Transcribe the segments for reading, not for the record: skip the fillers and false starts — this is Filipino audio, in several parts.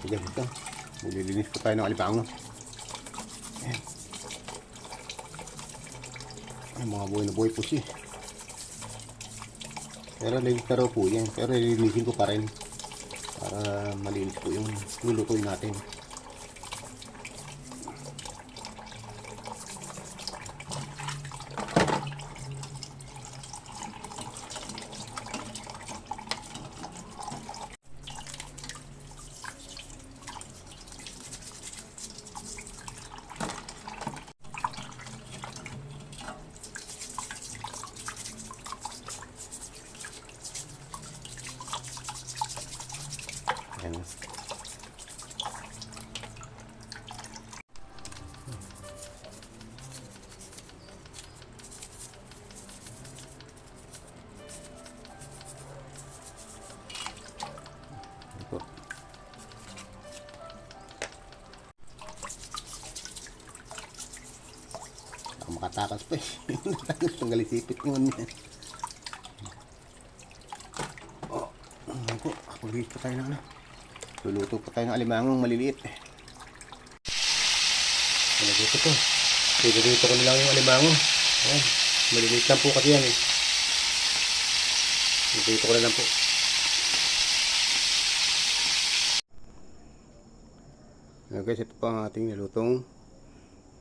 guys, ito. Maglilinis po tayo ng alimango. Ayan. Ay, mga buhay na buhay po siya. Pero linis na raw po yan. Pero lilinisin ko pa rin. Para malinis po yung lulutuin natin. Ayan. Ito. Baka makatakas pa eh. Tanggal isipit yun. Oh, ano po, kapag-hit pa tayo na ano. Luluto pa tayo ng alimangong maliliit. Malagay ko to. Dito ko na lang yung alimango. Ayan. Maliliit lang po kasi yan eh. Dito ko na lang po. Ayan guys, ito pa ang ating nilutong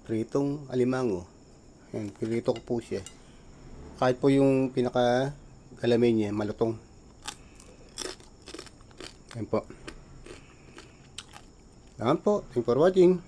pritong alimango. Ayan, pinito ko po siya. Kahit po yung pinaka galamin niya, malutong. Ayan po. Thank you for watching.